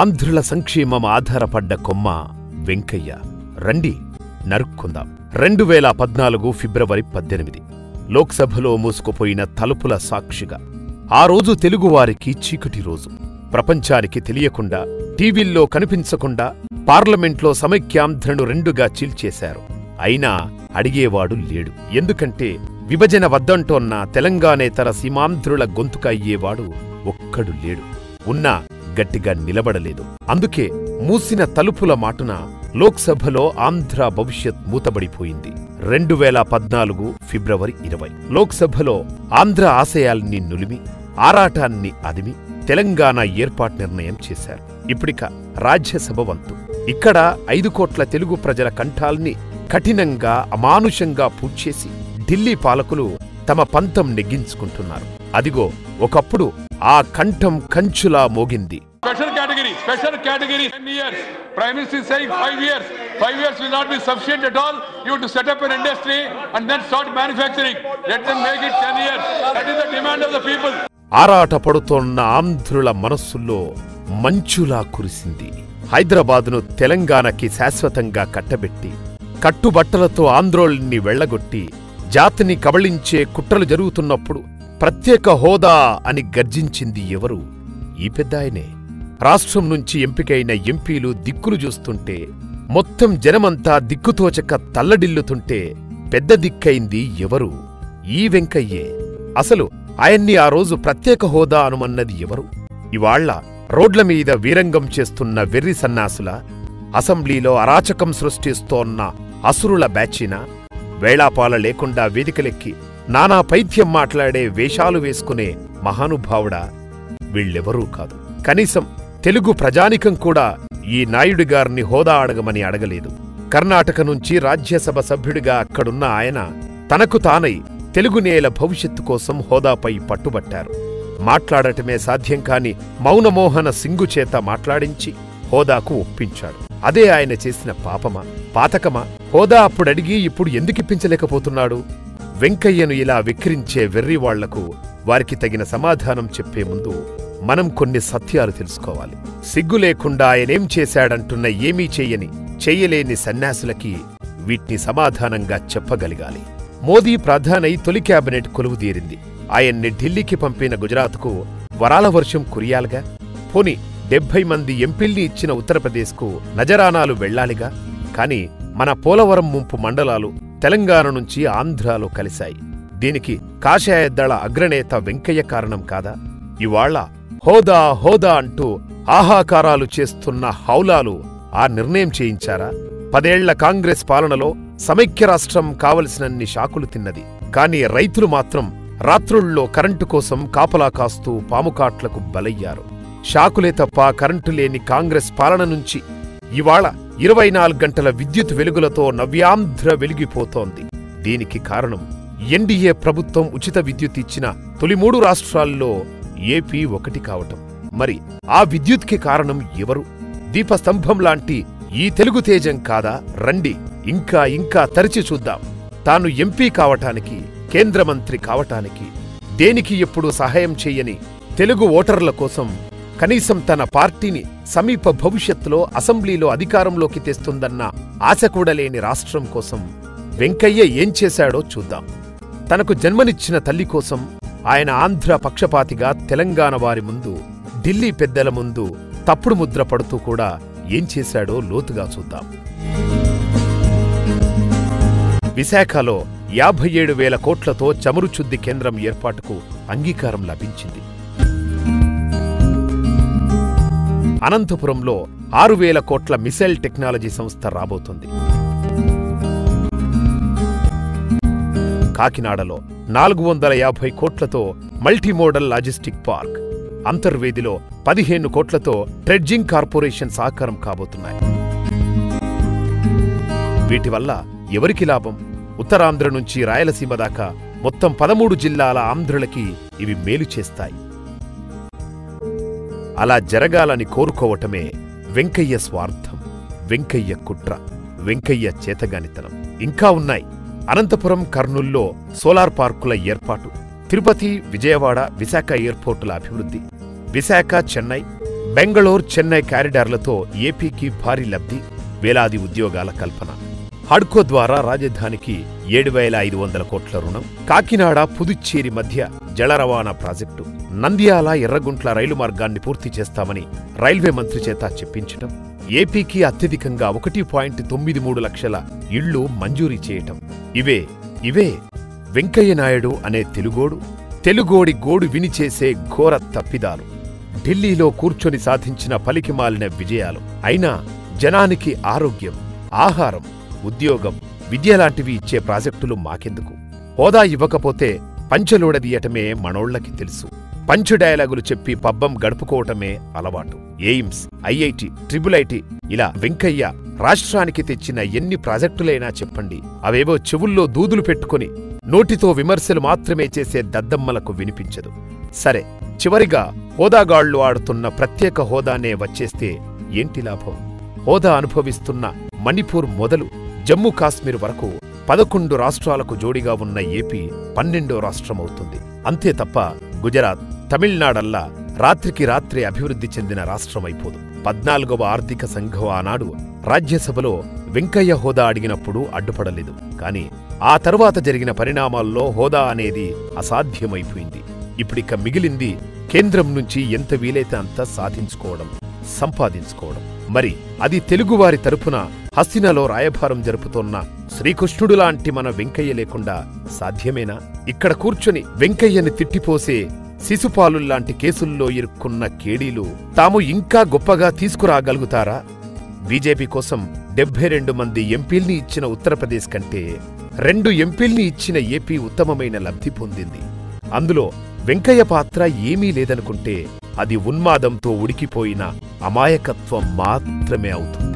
ఆంధ్రుల సంక్షేమం ఆధారపడ్డ కొమ్మ వెంకయ్య. రండి నరుక్కుందాం. 2014 ఫిబ్రవరి 18 లోక్సభలో మూసుకుపోయిన తలుపుల సాక్షిగా ఆ రోజు తెలుగువారికి చీకటి రోజు. ప్రపంచానికి తెలియకుండా, టీవీల్లో కనిపించకుండా పార్లమెంట్లో సమైక్యాంధ్రను రెండుగా చీల్చేశారు. అయినా అడిగేవాడు లేడు. ఎందుకంటే విభజన వద్దంటోన్న తెలంగాణేతర సీమాంధ్రుల గొంతుక అయ్యేవాడు ఒక్కడు లేడు. ఉన్నా గట్టిగా నిలబడలేదు. అందుకే మూసిన తలుపుల మాటున లోక్సభలో ఆంధ్ర భవిష్యత్ మూతబడిపోయింది. 2014 ఫిబ్రవరి 20 లోక్సభలో ఆంధ్ర ఆశయాల్ని నులిమి, ఆరాటాన్ని అదిమి తెలంగాణ ఏర్పాటు నిర్ణయం చేశారు. ఇప్పుడిక రాజ్యసభ వంతు. ఇక్కడ 5 కోట్ల తెలుగు ప్రజల కంఠాల్ని కఠినంగా, అమానుషంగా పూడ్చేసి ఢిల్లీ పాలకులు తమ పంతం నెగ్గించుకుంటున్నారు. అదిగో ఒకప్పుడు ఆ కంఠం కంచులా మోగింది. Special category 10 years. Prime Minister is saying 5 years. 5 years will not be sufficient at all. You have to set up an industry and then start manufacturing. Let them make it 10 years. That is the demand of the people. ఆరాట పడుతోన్న ఆంధ్రుల మనస్సుల్లో మంచులా కురిసింది. హైదరాబాదును తెలంగాణకి శాశ్వతంగా కట్టబెట్టి, కట్టుబట్టలతో ఆంధ్రోల్ని వెళ్లగొట్టి, జాతిని కబళించే కుట్రలు జరుగుతున్నప్పుడు ప్రత్యేక హోదా అని గర్జించింది ఎవరు? ఈ పెద్దాయనే. రాష్ట్రం నుంచి ఎంపికైన ఎంపీలు దిక్కులు చూస్తుంటే, మొత్తం జనమంతా దిక్కుతోచక తల్లడిల్లుతుంటే పెద్ద దిక్కైంది ఎవరు? ఈ వెంకయ్యే. అసలు ఆయన్ని ఆ రోజు ప్రత్యేక హోదా అనుమన్నది ఎవరు? ఇవాళ్ల రోడ్ల మీద వీరంగం చేస్తున్న వెర్రి సన్నాసుల, అసెంబ్లీలో అరాచకం సృష్టిస్తోన్న అసురుల బ్యాచినా? వేళాపాల లేకుండా వేదికలెక్కి నానా పైత్యం మాట్లాడే వేషాలు వేసుకునే మహానుభావుడా? వీళ్ళెవరూ కాదు. కనీసం తెలుగు ప్రజానికం కూడా ఈ నాయుడిగారిని హోదా అడగమని అడగలేదు. కర్ణాటక నుంచి రాజ్యసభ సభ్యుడిగా అక్కడున్న ఆయన తనకు తానై తెలుగు నేల భవిష్యత్తు కోసం హోదాపై పట్టుబట్టారు. మాట్లాడటమే సాధ్యం కాని మౌనమోహన సింగు చేత మాట్లాడించి హోదాకు ఒప్పించాడు. అదే ఆయన చేసిన పాపమా, పాతకమా? హోదా అప్పుడడిగి ఇప్పుడు ఎందుకిప్పించలేకపోతున్నాడు? వెంకయ్యను ఇలా వెక్కిరించే వెర్రివాళ్లకు వారికి తగిన సమాధానం చెప్పే ముందు మనం కొన్ని సత్యాలు తెలుసుకోవాలి. సిగ్గు లేకుండా ఆయనేం చేశాడంటున్న ఏమీ చెయ్యలేని సన్యాసులకి వీటిని సమాధానంగా చెప్పగలిగాలి. మోదీ ప్రధానై తొలి క్యాబినెట్ కొలువుదీరింది. ఆయన్ని ఢిల్లీకి పంపిన గుజరాత్కు వరాల వర్షం కురియాలిగా. పోని 70 మంది ఎంపీల్ని ఇచ్చిన ఉత్తరప్రదేశ్కు నజరానాలు వెళ్లాలిగా. కాని మన పోలవరం ముంపు మండలాలు తెలంగాణ నుంచి ఆంధ్రాలో కలిశాయి. దీనికి కాషాయదళ అగ్రనేత వెంకయ్య కారణం కాదా? ఇవాళ హోదా హోదా అంటూ ఆహాకారాలు చేస్తున్న హౌలాలు ఆ నిర్ణయం చేయించారా? 10 ఏళ్ల కాంగ్రెస్ పాలనలో సమైక్య రాష్ట్రం కావలసినన్ని షాకులు తిన్నది. కాని రైతులు మాత్రం రాత్రుల్లో కరెంటు కోసం కాపలా కాస్తూ పాముకాట్లకు బలయ్యారు. షాకులే తప్ప కరెంటు లేని కాంగ్రెస్ పాలన నుంచి ఇవాళ 24 గంటల విద్యుత్ వెలుగులతో నవ్యాంధ్ర వెలిగిపోతోంది. దీనికి కారణం ఎన్డీఏ ప్రభుత్వం ఉచిత విద్యుత్ ఇచ్చిన తొలి 3 రాష్ట్రాల్లో ఏపీ ఒకటి కావటం. మరి ఆ విద్యుత్కి కారణం ఎవరు? దీపస్తంభం లాంటి ఈ తెలుగు తేజం కాదా? రండి ఇంకా తరిచి చూద్దాం. తాను ఎంపీ కావటానికి, కేంద్ర మంత్రి కావటానికి, దేనికి ఎప్పుడూ సహాయం చెయ్యని తెలుగు ఓటర్ల కోసం, కనీసం తన పార్టీని సమీప భవిష్యత్తులో అసెంబ్లీలో అధికారంలోకి తెస్తుందన్న ఆశ కూడా లేని రాష్ట్రం కోసం వెంకయ్య ఏం చేశాడో చూద్దాం. తనకు జన్మనిచ్చిన తల్లి కోసం ఆయన ఆంధ్ర పక్షపాతిగా తెలంగాణ వారి ముందు, ఢిల్లీ పెద్దల ముందు తప్పుడు ముద్ర పడుతూ కూడా ఏం చేశాడో లోతుగా చూద్దాం. విశాఖలో 57,000 కోట్లతో చమురుచుద్ది కేంద్రం ఏర్పాటుకు అంగీకారం లభించింది. అనంతపురంలో 6,000 కోట్ల మిసైల్ టెక్నాలజీ సంస్థ రాబోతుంది. కాకినాడలో 450 కోట్లతో మల్టీమోడల్ లాజిస్టిక్ పార్క్, అంతర్వేదిలో 15 కోట్లతో ట్రెడ్జింగ్ కార్పొరేషన్ సాకారం కాబోతున్నాయి. వీటి వల్ల ఎవరికి లాభం? ఉత్తరాంధ్ర నుంచి రాయలసీమ దాకా మొత్తం 13 జిల్లాల ఆంధ్రులకి ఇవి మేలు చేస్తాయి. అలా జరగాలని కోరుకోవటమే వెంకయ్య స్వార్థం, వెంకయ్య కుట్ర, వెంకయ్య చేతగానితనం. ఇంకా ఉన్నాయి. అనంతపురం, కర్నూల్లో సోలార్ పార్కుల ఏర్పాటు, తిరుపతి, విజయవాడ, విశాఖ ఎయిర్పోర్టుల అభివృద్ధి, విశాఖ, చెన్నై, బెంగళూరు చెన్నై కారిడార్లతో ఏపీకి భారీ లబ్ధి, వేలాది ఉద్యోగాల కల్పన. హడ్కో ద్వారా రాజధానికి 7,500 కోట్ల రుణం. కాకినాడ పుదుచ్చేరి మధ్య జల రవాణా ప్రాజెక్టు. నంద్యాల ఎర్రగుంట్ల రైలు మార్గాన్ని పూర్తి చేస్తామని రైల్వే మంత్రి చేత చెప్పించటం. ఏపీకి అత్యధికంగా 1.93 లక్షల ఇళ్లు మంజూరీ చేయటం. ఇవే వెంకయ్య నాయుడు అనే తెలుగోడి గోడు విని చేసే ఘోర తప్పిదాలు. ఢిల్లీలో కూర్చొని సాధించిన పలికిమాలిన విజయాలు. అయినా జనానికి ఆరోగ్యం, ఆహారం, ఉద్యోగం, విద్య లాంటివి ఇచ్చే ప్రాజెక్టులు మాకెందుకు? హోదా ఇవ్వకపోతే పంచెలోడదీయటమే మనోళ్లకి తెలుసు. పంచు డైలాగులు చెప్పి పబ్బం గడుపుకోవటమే అలవాటు. ఎయిమ్స్, ఐఐటి, ట్రిబుల్-ఐటి ఇలా వెంకయ్య రాష్ట్రానికి తెచ్చిన ఎన్ని ప్రాజెక్టులైనా చెప్పండి, అవేవో చెవుల్లో దూదులు పెట్టుకుని నోటితో విమర్శలు మాత్రమే చేసే దద్దమ్మలకు వినిపించదు. సరే, చివరిగా హోదాగాళ్లు ఆడుతున్న ప్రత్యేక హోదానే వచ్చేస్తే ఏంటి లాభం? హోదా అనుభవిస్తున్న మణిపూర్ మొదలు జమ్మూ కాశ్మీర్ వరకు 11 రాష్ట్రాలకు జోడిగా ఉన్న ఏపీ 12వ రాష్ట్రమవుతుంది. అంతే తప్ప గుజరాత్, తమిళనాడల్లా రాత్రికి రాత్రే అభివృద్ధి చెందిన రాష్ట్రమైపోదు. 14వ ఆర్థిక సంఘం ఆనాడు రాజ్యసభలో వెంకయ్య హోదా అడిగినప్పుడు అడ్డుపడలేదు. కాని ఆ తరువాత జరిగిన పరిణామాల్లో హోదా అనేది అసాధ్యమైపోయింది. ఇప్పుడిక మిగిలింది కేంద్రం నుంచి ఎంత వీలైతే అంత సాధించుకోవడం, సంపాదించుకోవడం. మరి అది తెలుగువారి తరపున హస్తినలో రాయభారం జరుపుతోన్న శ్రీకృష్ణుడు లాంటి మన వెంకయ్య లేకుండా సాధ్యమేనా? ఇక్కడ కూర్చొని వెంకయ్యని తిట్టిపోసే శిశుపాలుల్లాంటి కేసుల్లో ఇరుక్కున్న కేడీలు తాము ఇంకా గొప్పగా తీసుకురాగలుగుతారా? బీజేపీ కోసం 72 మంది ఎంపీల్ని ఇచ్చిన ఉత్తరప్రదేశ్ కంటే 2 ఎంపీల్ని ఇచ్చిన ఏపీ ఉత్తమమైన లబ్ధి పొందింది. అందులో వెంకయ్య పాత్ర ఏమీ లేదనుకుంటే అది ఉన్మాదంతో ఉడికిపోయిన అమాయకత్వం మాత్రమే అవుతుంది.